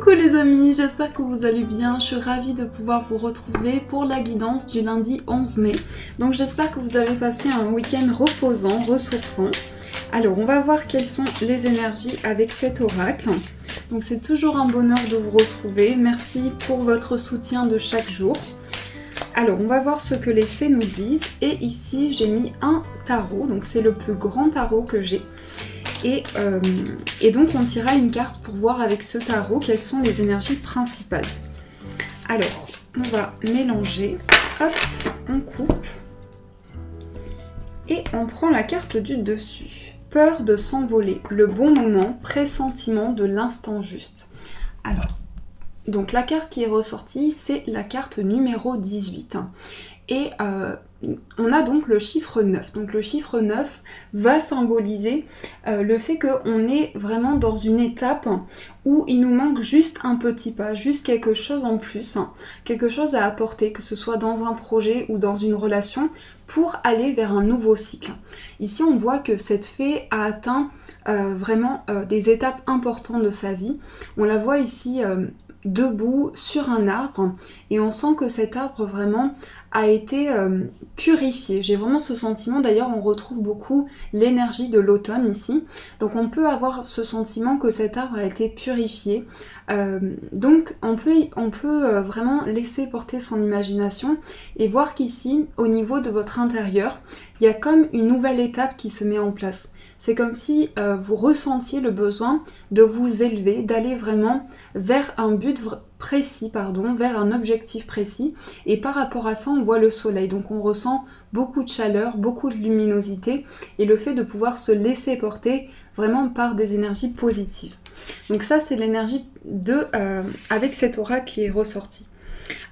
Coucou les amis, j'espère que vous allez bien. Je suis ravie de pouvoir vous retrouver pour la guidance du lundi 11 mai. Donc j'espère que vous avez passé un week-end reposant, ressourçant. Alors on va voir quelles sont les énergies avec cet oracle. Donc c'est toujours un bonheur de vous retrouver. Merci pour votre soutien de chaque jour. Alors on va voir ce que les fées nous disent. Et ici j'ai mis un tarot, donc c'est le plus grand tarot que j'ai. Et donc on tirera une carte pour voir avec ce tarot quelles sont les énergies principales. Alors, on va mélanger, hop, on coupe, et on prend la carte du dessus. Peur de s'envoler, le bon moment, pressentiment de l'instant juste. Alors, donc la carte qui est ressortie, c'est la carte numéro 18. Et on a donc le chiffre 9. Donc le chiffre 9 va symboliser le fait qu'on est vraiment dans une étape où il nous manque juste un petit pas, juste quelque chose en plus, quelque chose à apporter, que ce soit dans un projet ou dans une relation, pour aller vers un nouveau cycle. Ici on voit que cette fée a atteint vraiment des étapes importantes de sa vie. On la voit ici debout sur un arbre et on sent que cet arbre vraiment a été purifié. J'ai vraiment ce sentiment, d'ailleurs on retrouve beaucoup l'énergie de l'automne ici, donc on peut avoir ce sentiment que cet arbre a été purifié. Donc on peut vraiment laisser porter son imagination et voir qu'ici, au niveau de votre intérieur, il y a comme une nouvelle étape qui se met en place. C'est comme si vous ressentiez le besoin de vous élever, d'aller vraiment vers un but précis, vers un objectif précis. Et par rapport à ça, on voit le soleil. Donc on ressent beaucoup de chaleur, beaucoup de luminosité et le fait de pouvoir se laisser porter vraiment par des énergies positives. Donc ça, c'est l'énergie avec cet oracle qui est ressorti.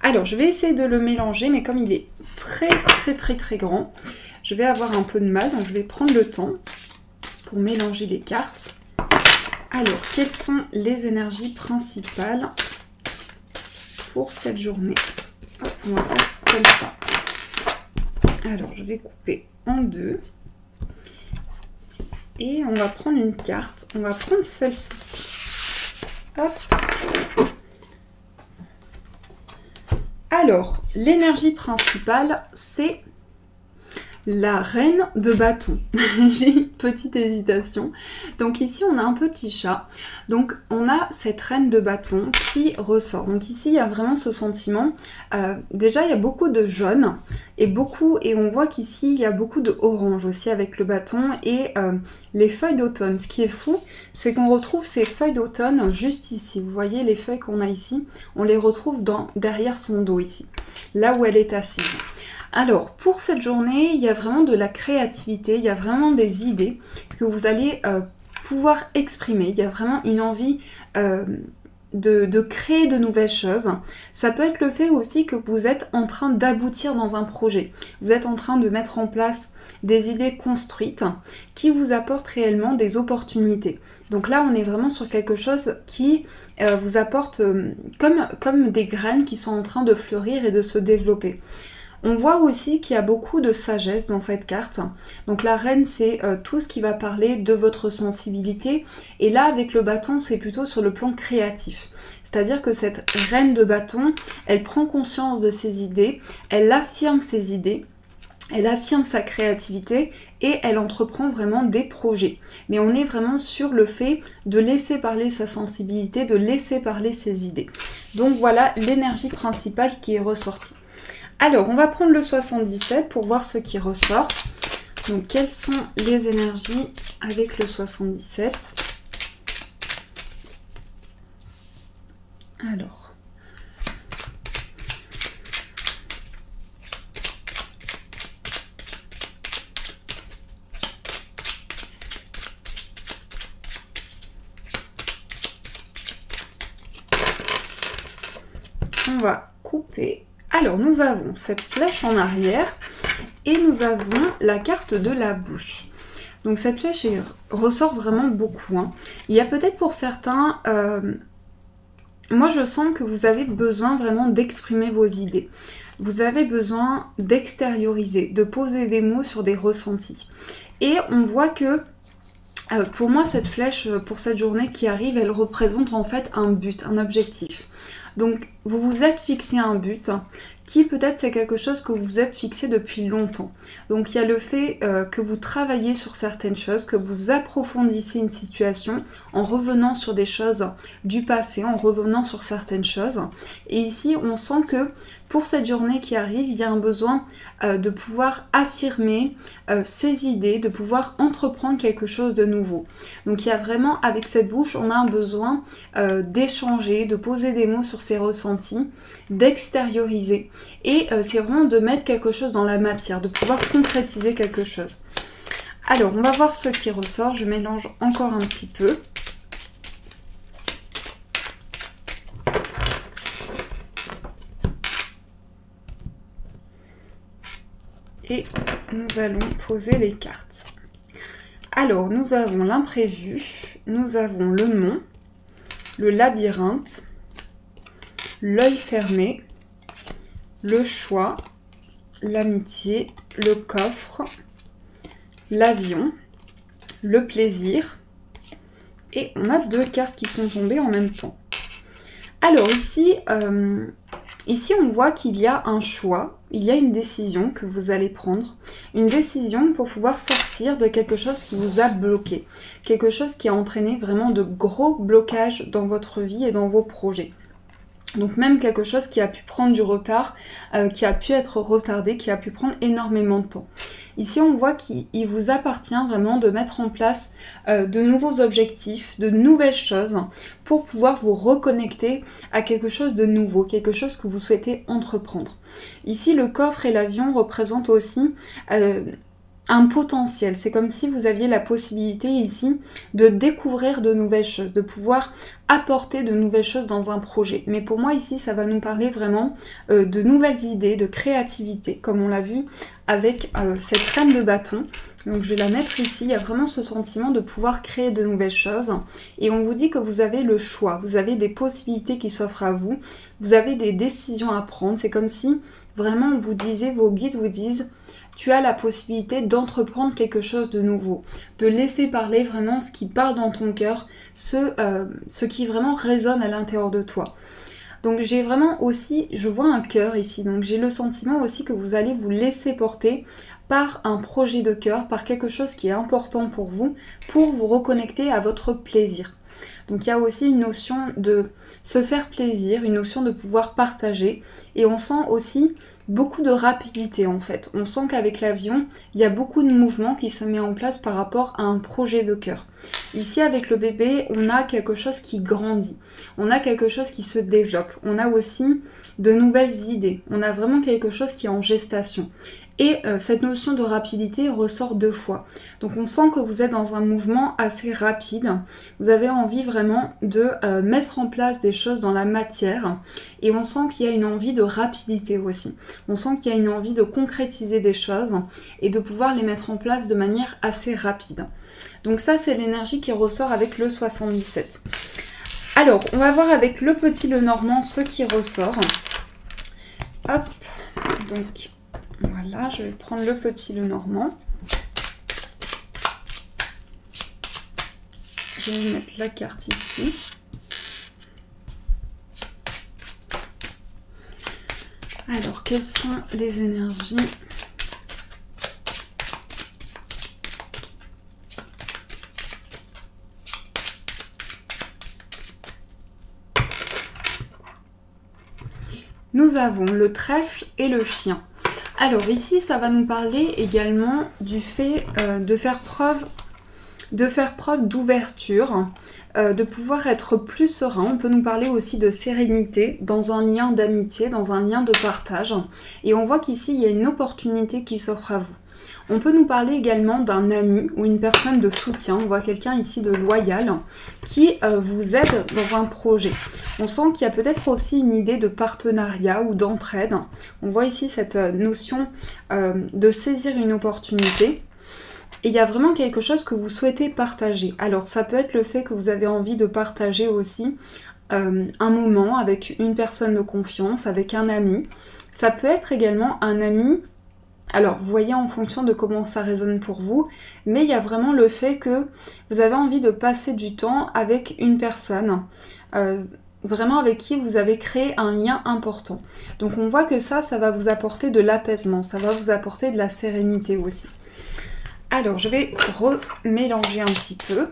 Alors, je vais essayer de le mélanger, mais comme il est très grand, je vais avoir un peu de mal. Donc je vais prendre le temps pour mélanger les cartes. Alors, quelles sont les énergies principales pour cette journée? Hop, on va faire comme ça. Alors, je vais couper en deux. Et on va prendre une carte. On va prendre celle-ci. Hop. Alors, l'énergie principale, c'est la reine de bâton. J'ai une petite hésitation. Donc ici, on a un petit chat. Donc on a cette reine de bâton qui ressort. Donc ici, il y a vraiment ce sentiment. Déjà, il y a beaucoup de jaune et on voit qu'ici, il y a beaucoup de orange aussi avec le bâton et les feuilles d'automne. Ce qui est fou, c'est qu'on retrouve ces feuilles d'automne juste ici. Vous voyez les feuilles qu'on a ici, on les retrouve derrière son dos ici, là où elle est assise. Alors, pour cette journée, il y a vraiment de la créativité, il y a vraiment des idées que vous allez pouvoir exprimer. Il y a vraiment une envie de créer de nouvelles choses. Ça peut être le fait aussi que vous êtes en train d'aboutir dans un projet. Vous êtes en train de mettre en place des idées construites qui vous apportent réellement des opportunités. Donc là, on est vraiment sur quelque chose qui vous apporte comme des graines qui sont en train de fleurir et de se développer. On voit aussi qu'il y a beaucoup de sagesse dans cette carte. Donc la reine, c'est tout ce qui va parler de votre sensibilité. Et là, avec le bâton, c'est plutôt sur le plan créatif. C'est-à-dire que cette reine de bâton, elle prend conscience de ses idées, elle affirme ses idées, elle affirme sa créativité et elle entreprend vraiment des projets. Mais on est vraiment sur le fait de laisser parler sa sensibilité, de laisser parler ses idées. Donc voilà l'énergie principale qui est ressortie. Alors, on va prendre le 77 pour voir ce qui ressort. Donc, quelles sont les énergies avec le 77? Alors. On va couper. Alors, nous avons cette flèche en arrière et nous avons la carte de la bouche. Donc, cette flèche ressort vraiment beaucoup. Il y a peut-être pour certains, moi je sens que vous avez besoin vraiment d'exprimer vos idées. Vous avez besoin d'extérioriser, de poser des mots sur des ressentis. Et on voit que Pour moi, cette flèche, pour cette journée qui arrive, elle représente en fait un but, un objectif. Donc, vous vous êtes fixé un but qui peut-être c'est quelque chose que vous vous êtes fixé depuis longtemps. Donc, il y a le fait que vous travaillez sur certaines choses, que vous approfondissez une situation en revenant sur des choses du passé, en revenant sur certaines choses. Et ici, on sent que pour cette journée qui arrive, il y a un besoin de pouvoir affirmer ses idées, de pouvoir entreprendre quelque chose de nouveau. Donc il y a vraiment, avec cette bouche, on a un besoin d'échanger, de poser des mots sur ses ressentis, d'extérioriser. Et c'est vraiment de mettre quelque chose dans la matière, de pouvoir concrétiser quelque chose. Alors, on va voir ce qui ressort. Je mélange encore un petit peu. Et nous allons poser les cartes. Alors, nous avons l'imprévu, nous avons le non, le labyrinthe, l'œil fermé, le choix, l'amitié, le coffre, l'avion, le plaisir. Et on a 2 cartes qui sont tombées en même temps. Alors ici, ici on voit qu'il y a un choix. Il y a une décision que vous allez prendre, une décision pour pouvoir sortir de quelque chose qui vous a bloqué, quelque chose qui a entraîné vraiment de gros blocages dans votre vie et dans vos projets. Donc même quelque chose qui a pu prendre du retard, qui a pu être retardé, qui a pu prendre énormément de temps. Ici, on voit qu'il vous appartient vraiment de mettre en place de nouveaux objectifs, de nouvelles choses pour pouvoir vous reconnecter à quelque chose de nouveau, quelque chose que vous souhaitez entreprendre. Ici, le coffre et l'avion représentent aussi un potentiel. C'est comme si vous aviez la possibilité ici de découvrir de nouvelles choses, de pouvoir apporter de nouvelles choses dans un projet. Mais pour moi ici, ça va nous parler vraiment de nouvelles idées, de créativité, comme on l'a vu avec cette reine de bâton. Donc je vais la mettre ici, il y a vraiment ce sentiment de pouvoir créer de nouvelles choses. Et on vous dit que vous avez le choix, vous avez des possibilités qui s'offrent à vous, vous avez des décisions à prendre. C'est comme si vraiment on vous disait, vos guides vous disent, tu as la possibilité d'entreprendre quelque chose de nouveau, de laisser parler vraiment ce qui parle dans ton cœur, ce qui vraiment résonne à l'intérieur de toi. Donc j'ai vraiment aussi, je vois un cœur ici, donc j'ai le sentiment aussi que vous allez vous laisser porter par un projet de cœur, par quelque chose qui est important pour vous reconnecter à votre plaisir. Donc il y a aussi une notion de se faire plaisir, une notion de pouvoir partager, et on sent aussi beaucoup de rapidité en fait. On sent qu'avec l'avion, il y a beaucoup de mouvements qui se met en place par rapport à un projet de cœur. Ici avec le bébé, on a quelque chose qui grandit, on a quelque chose qui se développe, on a aussi de nouvelles idées, on a vraiment quelque chose qui est en gestation. Et cette notion de rapidité ressort 2 fois. Donc on sent que vous êtes dans un mouvement assez rapide. Vous avez envie vraiment de mettre en place des choses dans la matière. Et on sent qu'il y a une envie de rapidité aussi. On sent qu'il y a une envie de concrétiser des choses et de pouvoir les mettre en place de manière assez rapide. Donc ça, c'est l'énergie qui ressort avec le 77. Alors, on va voir avec le petit Lenormand ce qui ressort. Hop, donc... Voilà, je vais prendre le petit Lenormand. Je vais mettre la carte ici. Alors, quelles sont les énergies ? Nous avons le trèfle et le chien. Alors ici, ça va nous parler également du fait de faire preuve d'ouverture, de pouvoir être plus serein. On peut nous parler aussi de sérénité dans un lien d'amitié, dans un lien de partage. Et on voit qu'ici, il y a une opportunité qui s'offre à vous. On peut nous parler également d'un ami ou une personne de soutien. On voit quelqu'un ici de loyal qui vous aide dans un projet. On sent qu'il y a peut-être aussi une idée de partenariat ou d'entraide. On voit ici cette notion de saisir une opportunité. Et il y a vraiment quelque chose que vous souhaitez partager. Alors ça peut être le fait que vous avez envie de partager aussi un moment avec une personne de confiance, avec un ami. Ça peut être également un ami Alors, vous voyez en fonction de comment ça résonne pour vous, mais il y a vraiment le fait que vous avez envie de passer du temps avec une personne, vraiment avec qui vous avez créé un lien important. Donc on voit que ça va vous apporter de l'apaisement, ça va vous apporter de la sérénité aussi. Alors, je vais remélanger un petit peu.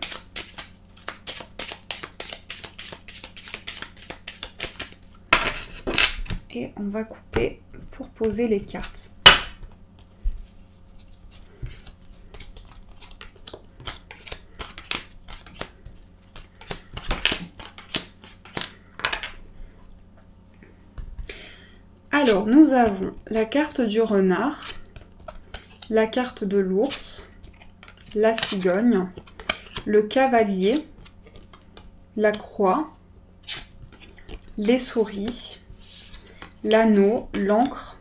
Et on va couper pour poser les cartes. Alors, nous avons la carte du renard, la carte de l'ours, la cigogne, le cavalier, la croix, les souris, l'anneau, l'encre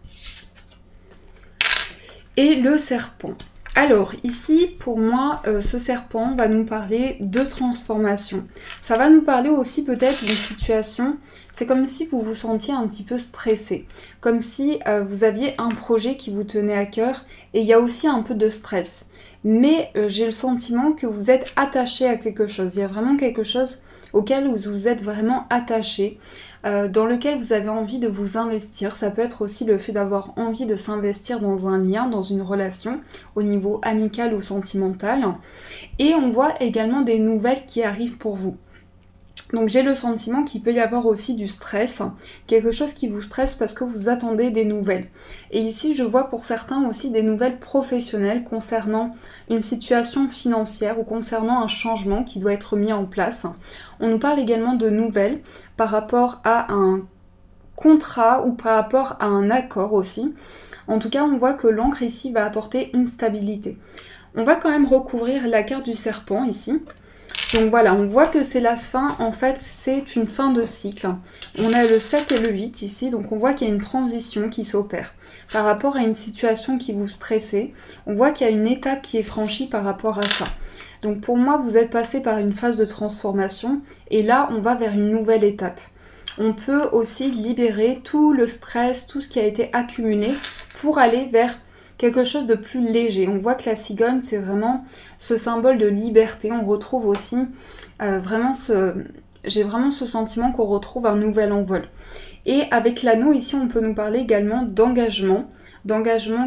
et le serpent. Alors ici, pour moi, ce serpent va nous parler de transformation. Ça va nous parler aussi peut-être d'une situation, c'est comme si vous vous sentiez un petit peu stressé, comme si vous aviez un projet qui vous tenait à cœur et il y a aussi un peu de stress. Mais j'ai le sentiment que vous êtes attaché à quelque chose, il y a vraiment quelque chose auquel vous êtes vraiment attaché, dans lequel vous avez envie de vous investir. Ça peut être aussi le fait d'avoir envie de s'investir dans un lien, dans une relation, au niveau amical ou sentimental. Et on voit également des nouvelles qui arrivent pour vous. Donc j'ai le sentiment qu'il peut y avoir aussi du stress, quelque chose qui vous stresse parce que vous attendez des nouvelles. Et ici je vois pour certains aussi des nouvelles professionnelles concernant une situation financière ou concernant un changement qui doit être mis en place. On nous parle également de nouvelles par rapport à un contrat ou par rapport à un accord aussi. En tout cas on voit que l'encre ici va apporter une stabilité. On va quand même recouvrir la carte du serpent ici. Donc voilà, on voit que c'est la fin, en fait c'est une fin de cycle. On a le 7 et le 8 ici, donc on voit qu'il y a une transition qui s'opère. Par rapport à une situation qui vous stressait, on voit qu'il y a une étape qui est franchie par rapport à ça. Donc pour moi, vous êtes passé par une phase de transformation et là on va vers une nouvelle étape. On peut aussi libérer tout le stress, tout ce qui a été accumulé pour aller vers quelque chose de plus léger. On voit que la cigogne, c'est vraiment ce symbole de liberté. On retrouve aussi j'ai vraiment ce sentiment qu'on retrouve un nouvel envol. Et avec l'anneau, ici, on peut nous parler également d'engagement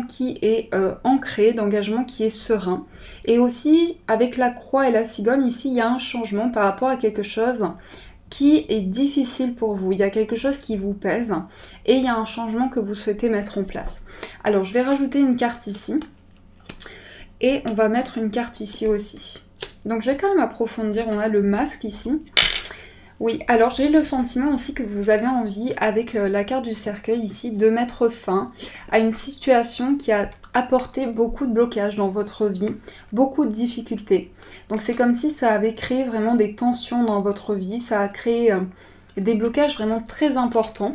qui est ancré, d'engagement qui est serein. Et aussi, avec la croix et la cigogne, ici, il y a un changement par rapport à quelque chose qui est difficile pour vous. Il y a quelque chose qui vous pèse et il y a un changement que vous souhaitez mettre en place. Alors, je vais rajouter une carte ici et on va mettre une carte ici aussi. Donc, je vais quand même approfondir. On a le masque ici. Oui, alors j'ai le sentiment aussi que vous avez envie, avec la carte du cercueil ici, de mettre fin à une situation qui a apporté beaucoup de blocages dans votre vie, beaucoup de difficultés. Donc c'est comme si ça avait créé vraiment des tensions dans votre vie, ça a créé des blocages vraiment très importants.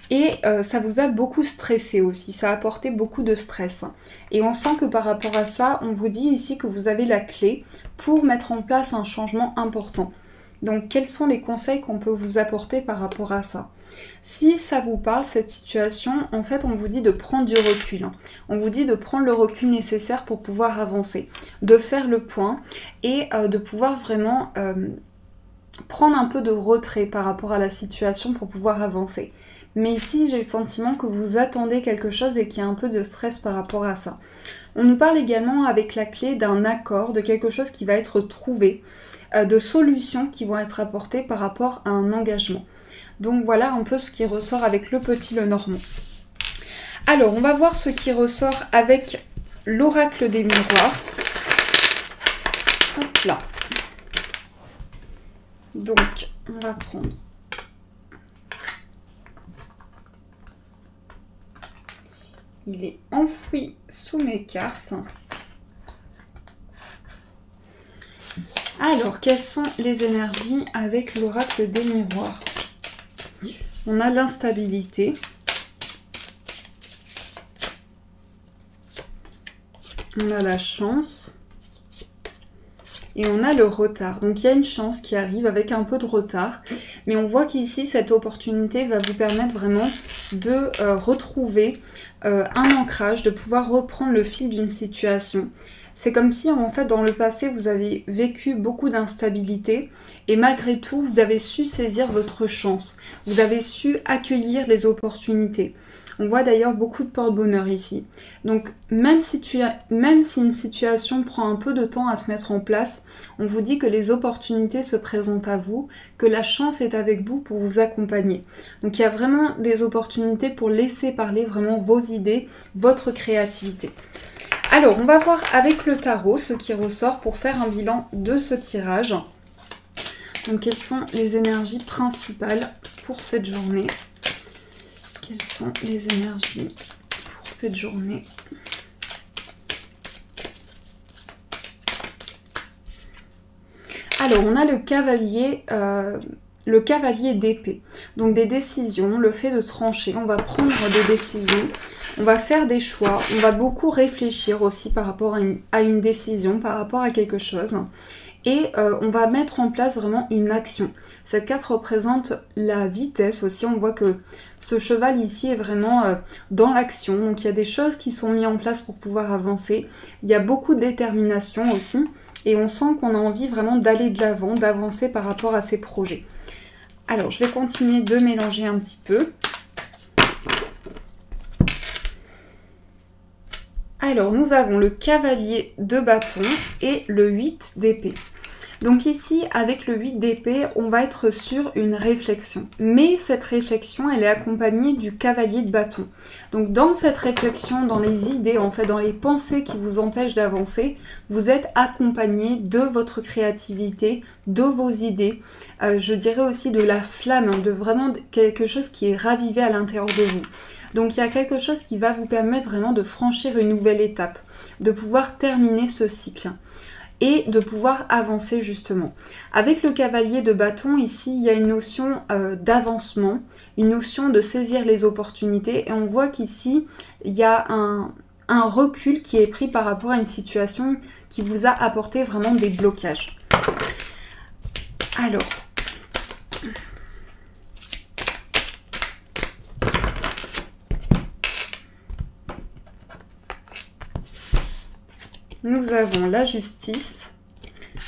Et ça vous a beaucoup stressé aussi, ça a apporté beaucoup de stress. Et on sent que par rapport à ça, on vous dit ici que vous avez la clé pour mettre en place un changement important. Donc quels sont les conseils qu'on peut vous apporter par rapport à ça? Si ça vous parle, cette situation, en fait on vous dit de prendre du recul. On vous dit de prendre le recul nécessaire pour pouvoir avancer, de faire le point et de pouvoir vraiment prendre un peu de retrait par rapport à la situation pour pouvoir avancer. Mais ici j'ai le sentiment que vous attendez quelque chose et qu'il y a un peu de stress par rapport à ça. On nous parle également avec la clé d'un accord, de quelque chose qui va être trouvé, de solutions qui vont être apportées par rapport à un engagement. Donc voilà un peu ce qui ressort avec le petit Lenormand. Alors on va voir ce qui ressort avec l'oracle des miroirs. Hop là. Donc on va prendre il est enfoui sous mes cartes. Alors, quelles sont les énergies avec l'oracle des miroirs? On a l'instabilité. On a la chance. et on a le retard. Donc il y a une chance qui arrive avec un peu de retard, mais on voit qu'ici cette opportunité va vous permettre vraiment de retrouver un ancrage, de pouvoir reprendre le fil d'une situation. C'est comme si en fait dans le passé vous avez vécu beaucoup d'instabilité et malgré tout vous avez su saisir votre chance, vous avez su accueillir les opportunités. On voit d'ailleurs beaucoup de porte-bonheur ici. Donc même si une situation prend un peu de temps à se mettre en place, on vous dit que les opportunités se présentent à vous, que la chance est avec vous pour vous accompagner. Donc il y a vraiment des opportunités pour laisser parler vraiment vos idées, votre créativité. Alors on va voir avec le tarot ce qui ressort pour faire un bilan de ce tirage. Donc quelles sont les énergies principales pour cette journée ? Quelles sont les énergies pour cette journée? Alors, on a le cavalier d'épée. Donc des décisions, le fait de trancher, on va prendre des décisions, on va faire des choix, on va beaucoup réfléchir aussi par rapport à une décision, par rapport à quelque chose. Et on va mettre en place vraiment une action. Cette carte représente la vitesse aussi. On voit que ce cheval ici est vraiment dans l'action. Donc il y a des choses qui sont mises en place pour pouvoir avancer. Il y a beaucoup de détermination aussi. Et on sent qu'on a envie vraiment d'aller de l'avant, d'avancer par rapport à ces projets. Alors je vais continuer de mélanger un petit peu. Alors nous avons le cavalier de bâton et le 8 d'épée. Donc ici, avec le 8 d'épée, on va être sur une réflexion. Mais cette réflexion, elle est accompagnée du cavalier de bâton. Donc dans cette réflexion, dans les idées, en fait, dans les pensées qui vous empêchent d'avancer, vous êtes accompagné de votre créativité, de vos idées, je dirais aussi de la flamme, de vraiment quelque chose qui est ravivé à l'intérieur de vous. Donc il y a quelque chose qui va vous permettre vraiment de franchir une nouvelle étape, de pouvoir terminer ce cycle et de pouvoir avancer justement. Avec le cavalier de bâton, ici, il y a une notion d'avancement, une notion de saisir les opportunités, et on voit qu'ici, il y a un recul qui est pris par rapport à une situation qui vous a apporté vraiment des blocages. Alors, nous avons la justice,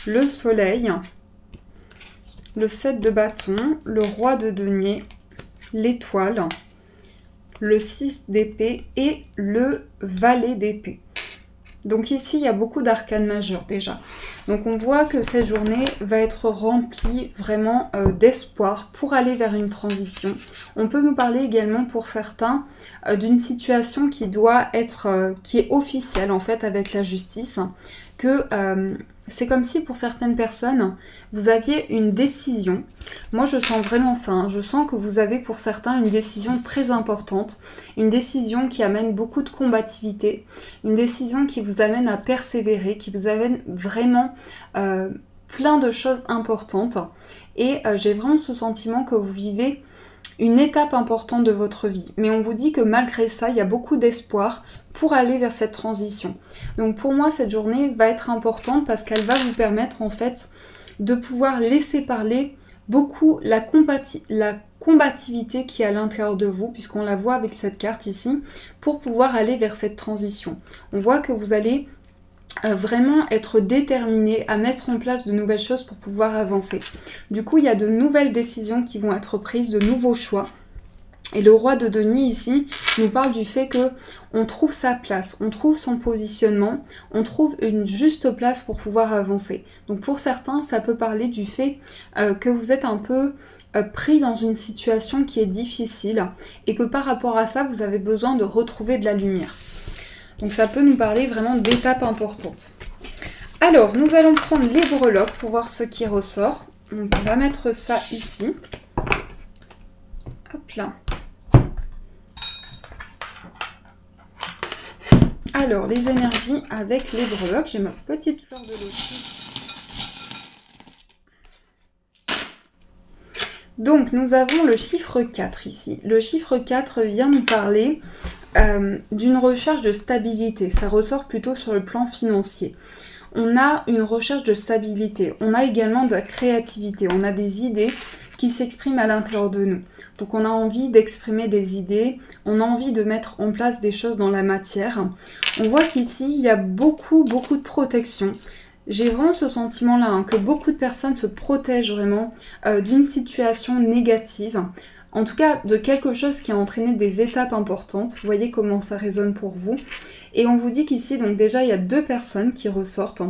le soleil, le 7 de bâton, le roi de denier, l'étoile, le 6 d'épée et le valet d'épée. Donc ici, il y a beaucoup d'arcanes majeures déjà. Donc on voit que cette journée va être remplie vraiment d'espoir pour aller vers une transition. On peut nous parler également pour certains d'une situation qui doit être, qui est officielle en fait avec la justice, que c'est comme si pour certaines personnes, vous aviez une décision. Moi, je sens vraiment ça. Hein. Je sens que vous avez pour certains une décision très importante, une décision qui amène beaucoup de combativité, une décision qui vous amène à persévérer, qui vous amène vraiment plein de choses importantes. Et j'ai vraiment ce sentiment que vous vivez une étape importante de votre vie. Mais on vous dit que malgré ça, il y a beaucoup d'espoir pour aller vers cette transition. Donc pour moi, cette journée va être importante parce qu'elle va vous permettre en fait de pouvoir laisser parler beaucoup la combativité qui est à l'intérieur de vous, puisqu'on la voit avec cette carte ici, pour pouvoir aller vers cette transition. On voit que vous allez vraiment être déterminé à mettre en place de nouvelles choses pour pouvoir avancer. Du coup, il y a de nouvelles décisions qui vont être prises, de nouveaux choix. Et le roi de denier ici nous parle du fait que on trouve sa place, on trouve son positionnement, on trouve une juste place pour pouvoir avancer. Donc pour certains, ça peut parler du fait que vous êtes un peu pris dans une situation qui est difficile et que par rapport à ça, vous avez besoin de retrouver de la lumière. Donc ça peut nous parler vraiment d'étapes importantes. Alors, nous allons prendre les breloques pour voir ce qui ressort. Donc on va mettre ça ici. Hop là. Alors, les énergies avec les breloques. J'ai ma petite fleur de lotus. Donc, nous avons le chiffre 4 ici. Le chiffre 4 vient nous parler d'une recherche de stabilité. Ça ressort plutôt sur le plan financier. on a une recherche de stabilité, on a également de la créativité, on a des idées qui s'expriment à l'intérieur de nous. Donc on a envie d'exprimer des idées, on a envie de mettre en place des choses dans la matière. On voit qu'ici, il y a beaucoup de protection. J'ai vraiment ce sentiment-là, hein, que beaucoup de personnes se protègent vraiment d'une situation négative. En tout cas, de quelque chose qui a entraîné des étapes importantes. Vous voyez comment ça résonne pour vous. Et on vous dit qu'ici, donc déjà, il y a 2 personnes qui ressortent.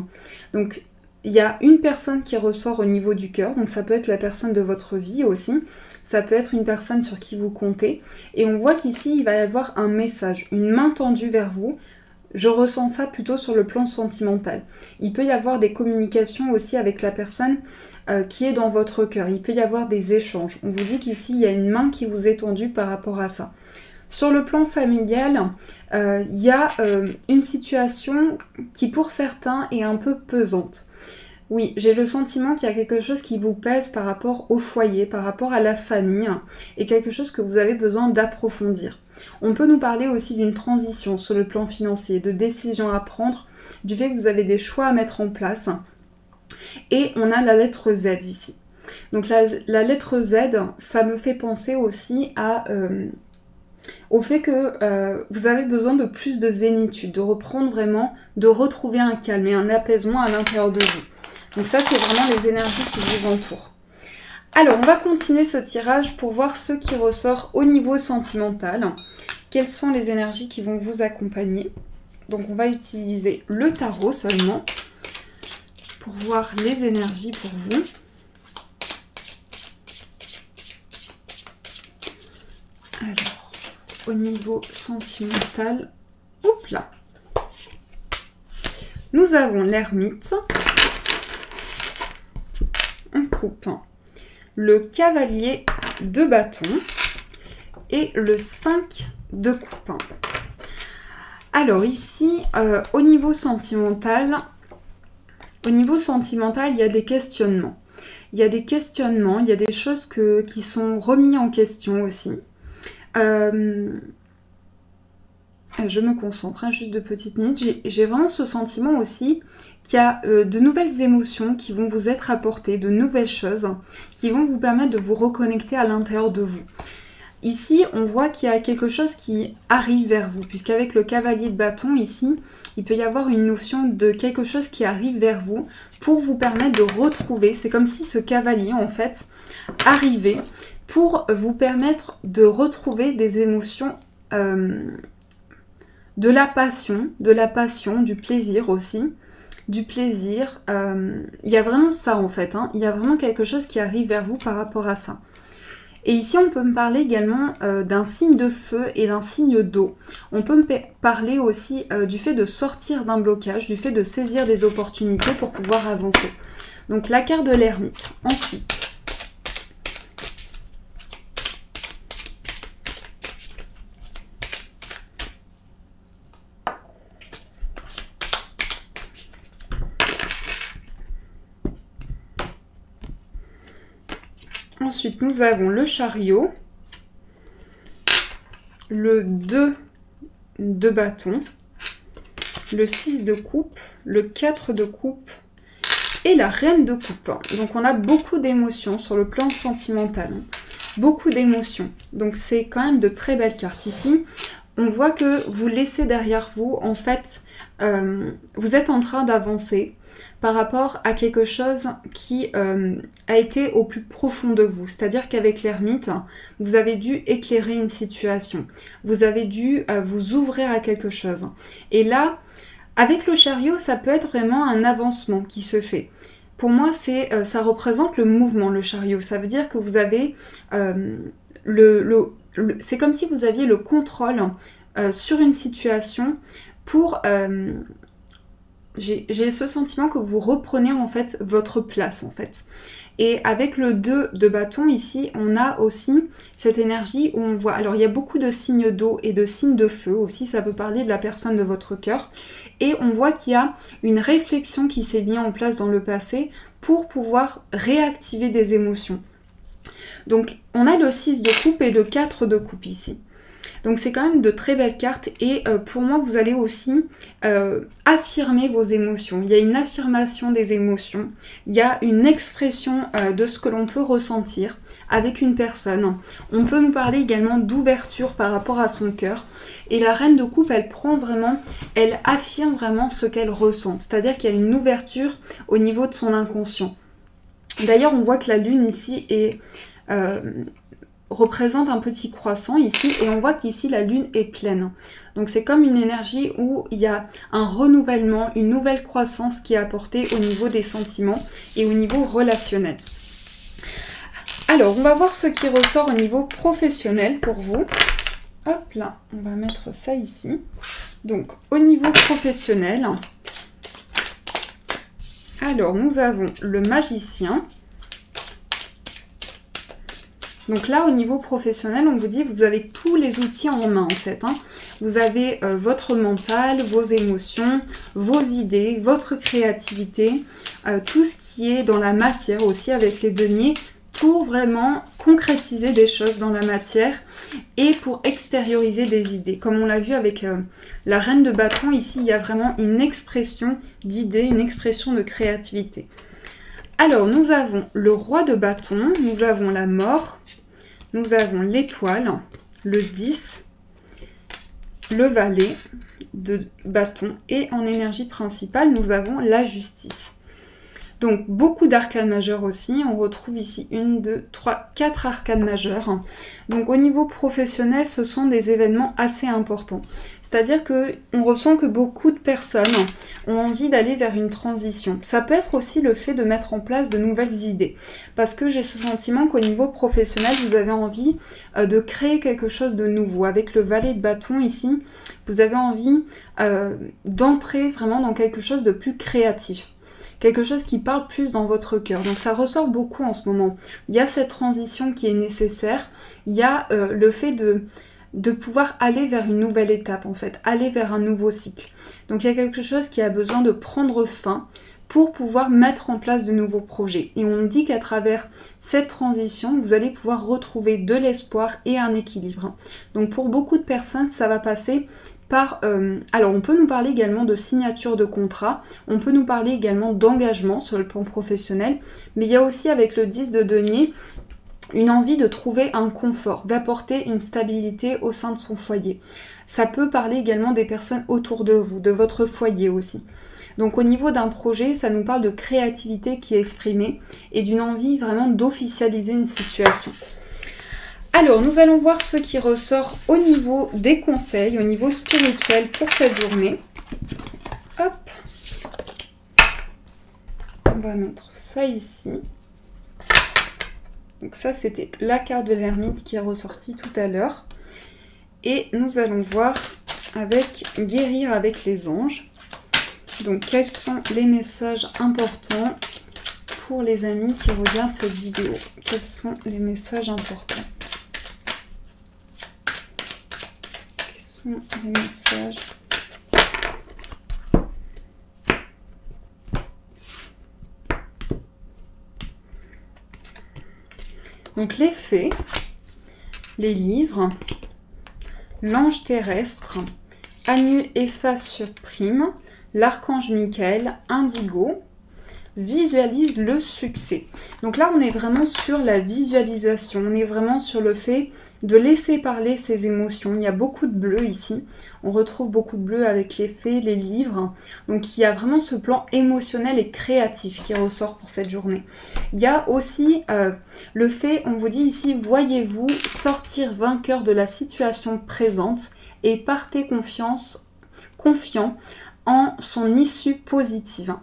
Donc, il y a une personne qui ressort au niveau du cœur. Donc, ça peut être la personne de votre vie aussi. Ça peut être une personne sur qui vous comptez. Et on voit qu'ici, il va y avoir un message, une main tendue vers vous. Je ressens ça plutôt sur le plan sentimental. Il peut y avoir des communications aussi avec la personne qui est dans votre cœur. Il peut y avoir des échanges. On vous dit qu'ici, il y a une main qui vous est tendue par rapport à ça. Sur le plan familial, il y a une situation qui pour certains est un peu pesante. Oui, j'ai le sentiment qu'il y a quelque chose qui vous pèse par rapport au foyer, par rapport à la famille, et quelque chose que vous avez besoin d'approfondir. On peut nous parler aussi d'une transition sur le plan financier, de décisions à prendre, du fait que vous avez des choix à mettre en place. Et on a la lettre Z ici. Donc la lettre Z, ça me fait penser aussi au fait que vous avez besoin de plus de zénitude, de reprendre vraiment, de retrouver un calme et un apaisement à l'intérieur de vous. Donc ça, c'est vraiment les énergies qui vous entourent. Alors, on va continuer ce tirage pour voir ce qui ressort au niveau sentimental. Quelles sont les énergies qui vont vous accompagner? Donc, on va utiliser le tarot seulement pour voir les énergies pour vous. Alors, au niveau sentimental, hop là. Nous avons l'ermite. On coupe le cavalier de bâton et le 5 de coupe. Alors ici, au niveau sentimental, il y a des questionnements. Il y a des choses qui sont remises en question aussi. Je me concentre, hein, juste 2 petites minutes. J'ai vraiment ce sentiment aussi qu'il y a de nouvelles émotions qui vont vous être apportées, de nouvelles choses qui vont vous permettre de vous reconnecter à l'intérieur de vous. Ici, on voit qu'il y a quelque chose qui arrive vers vous, puisqu'avec le cavalier de bâton ici, il peut y avoir une notion de quelque chose qui arrive vers vous pour vous permettre de retrouver. C'est comme si ce cavalier, en fait, arrivait pour vous permettre de retrouver des émotions de la passion, du plaisir aussi, il y a vraiment ça en fait, hein. Il y a vraiment quelque chose qui arrive vers vous par rapport à ça. Et ici on peut me parler également d'un signe de feu et d'un signe d'eau. On peut me parler aussi du fait de sortir d'un blocage, du fait de saisir des opportunités pour pouvoir avancer. Donc la carte de l'ermite. Ensuite, nous avons le chariot, le 2 de bâton, le 6 de coupe, le 4 de coupe et la reine de coupe. Donc on a beaucoup d'émotions sur le plan sentimental. Beaucoup d'émotions. Donc c'est quand même de très belles cartes ici. On voit que vous laissez derrière vous, en fait, vous êtes en train d'avancer par rapport à quelque chose qui a été au plus profond de vous. C'est-à-dire qu'avec l'ermite, vous avez dû éclairer une situation. Vous avez dû vous ouvrir à quelque chose. Et là, avec le chariot, ça peut être vraiment un avancement qui se fait. Pour moi, ça représente le mouvement, le chariot. Ça veut dire que vous avez c'est comme si vous aviez le contrôle sur une situation pour... j'ai ce sentiment que vous reprenez en fait votre place en fait. Et avec le 2 de bâton ici, on a aussi cette énergie où on voit... Alors il y a beaucoup de signes d'eau et de signes de feu aussi, ça peut parler de la personne de votre cœur. Et on voit qu'il y a une réflexion qui s'est mise en place dans le passé pour pouvoir réactiver des émotions. Donc on a le 6 de coupe et le 4 de coupe ici. Donc c'est quand même de très belles cartes et pour moi vous allez aussi affirmer vos émotions. Il y a une affirmation des émotions, il y a une expression de ce que l'on peut ressentir avec une personne. On peut nous parler également d'ouverture par rapport à son cœur. Et la reine de coupe, elle affirme vraiment ce qu'elle ressent. C'est-à-dire qu'il y a une ouverture au niveau de son inconscient. D'ailleurs, on voit que la lune ici représente un petit croissant ici, et on voit qu'ici la lune est pleine. Donc c'est comme une énergie où il y a un renouvellement, une nouvelle croissance qui est apportée au niveau des sentiments et au niveau relationnel. Alors, on va voir ce qui ressort au niveau professionnel pour vous. Hop là, on va mettre ça ici. Donc, au niveau professionnel, alors nous avons le magicien. Donc là, au niveau professionnel, on vous dit que vous avez tous les outils en main en fait. Vous avez votre mental, vos émotions, vos idées, votre créativité, tout ce qui est dans la matière aussi avec les deniers pour vraiment concrétiser des choses dans la matière et pour extérioriser des idées. Comme on l'a vu avec la reine de bâton, ici, il y a vraiment une expression d'idées, une expression de créativité. Alors, nous avons le roi de bâton, nous avons la mort, nous avons l'étoile, le 10, le valet de bâton et en énergie principale, nous avons la justice. Donc, beaucoup d'arcanes majeures aussi. On retrouve ici 1, 2, 3, 4 arcanes majeures. Donc, au niveau professionnel, ce sont des événements assez importants. C'est-à-dire qu'on ressent que beaucoup de personnes ont envie d'aller vers une transition. Ça peut être aussi le fait de mettre en place de nouvelles idées. Parce que j'ai ce sentiment qu'au niveau professionnel, vous avez envie de créer quelque chose de nouveau. Avec le valet de bâton ici, vous avez envie d'entrer vraiment dans quelque chose de plus créatif. Quelque chose qui parle plus dans votre cœur. Donc ça ressort beaucoup en ce moment. Il y a cette transition qui est nécessaire. Il y a le fait de pouvoir aller vers une nouvelle étape en fait. Aller vers un nouveau cycle. Donc il y a quelque chose qui a besoin de prendre fin pour pouvoir mettre en place de nouveaux projets. Et on dit qu'à travers cette transition, vous allez pouvoir retrouver de l'espoir et un équilibre. Donc pour beaucoup de personnes, ça va passer par... alors on peut nous parler également de signature de contrat, on peut nous parler également d'engagement sur le plan professionnel, mais il y a aussi avec le 10 de denier une envie de trouver un confort, d'apporter une stabilité au sein de son foyer. Ça peut parler également des personnes autour de vous, de votre foyer aussi. Donc au niveau d'un projet, ça nous parle de créativité qui est exprimée et d'une envie vraiment d'officialiser une situation. Alors, nous allons voir ce qui ressort au niveau des conseils, au niveau spirituel pour cette journée. Hop. On va mettre ça ici. Donc ça, c'était la carte de l'ermite qui est ressortie tout à l'heure. Et nous allons voir avec guérir avec les anges. Donc, quels sont les messages importants pour les amis qui regardent cette vidéo? Quels sont les messages importants? Les messages. Donc les fées, les livres, l'ange terrestre, annule, efface, supprime, l'archange Michael, indigo, visualise le succès. Donc là, on est vraiment sur la visualisation, on est vraiment sur le fait de laisser parler ses émotions. Il y a beaucoup de bleu ici, on retrouve beaucoup de bleu avec les fées, les livres. Donc il y a vraiment ce plan émotionnel et créatif qui ressort pour cette journée. Il y a aussi le fait, on vous dit ici, voyez-vous sortir vainqueur de la situation présente et partez confiant en son issue positive.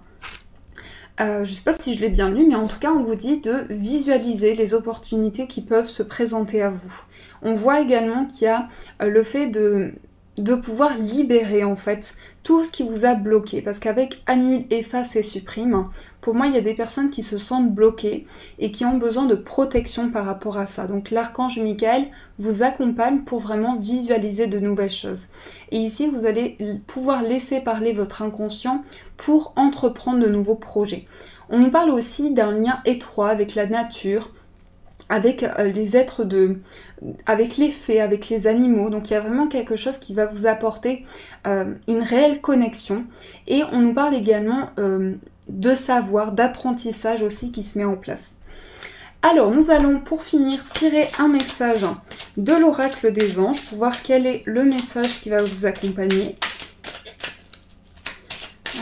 Je ne sais pas si je l'ai bien lu, mais en tout cas, on vous dit de visualiser les opportunités qui peuvent se présenter à vous. On voit également qu'il y a le fait de pouvoir libérer en fait tout ce qui vous a bloqué. Parce qu'avec annule, efface et supprime, pour moi, il y a des personnes qui se sentent bloquées et qui ont besoin de protection par rapport à ça. Donc l'archange Michael vous accompagne pour vraiment visualiser de nouvelles choses. Et ici, vous allez pouvoir laisser parler votre inconscient pour entreprendre de nouveaux projets. On nous parle aussi d'un lien étroit avec la nature, avec les êtres avec les fées, avec les animaux. Donc il y a vraiment quelque chose qui va vous apporter une réelle connexion. Et on nous parle également de savoir, d'apprentissage aussi qui se met en place. Alors nous allons pour finir tirer un message de l'oracle des anges pour voir quel est le message qui va vous accompagner.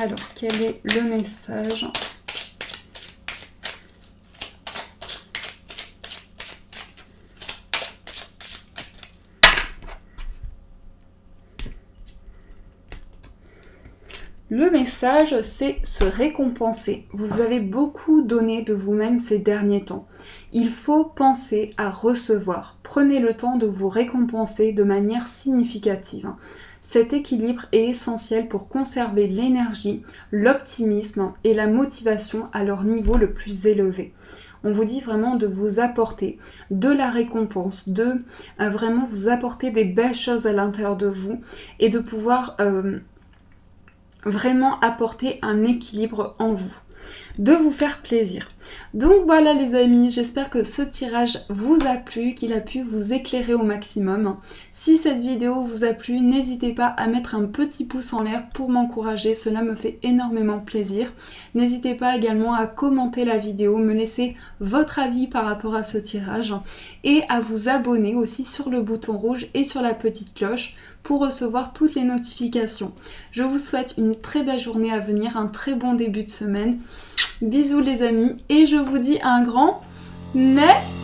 Alors quel est le message ? Le message, c'est se récompenser. Vous avez beaucoup donné de vous-même ces derniers temps. Il faut penser à recevoir. Prenez le temps de vous récompenser de manière significative. Cet équilibre est essentiel pour conserver l'énergie, l'optimisme et la motivation à leur niveau le plus élevé. On vous dit vraiment de vous apporter de la récompense, de vraiment vous apporter des belles choses à l'intérieur de vous et de pouvoir vraiment apporter un équilibre en vous, de vous faire plaisir. Donc voilà les amis, j'espère que ce tirage vous a plu, qu'il a pu vous éclairer au maximum. Si cette vidéo vous a plu, n'hésitez pas à mettre un petit pouce en l'air pour m'encourager, cela me fait énormément plaisir. N'hésitez pas également à commenter la vidéo, me laisser votre avis par rapport à ce tirage et à vous abonner aussi sur le bouton rouge et sur la petite cloche pour recevoir toutes les notifications. Je vous souhaite une très belle journée à venir, un très bon début de semaine. Bisous les amis et je vous dis un grand merci.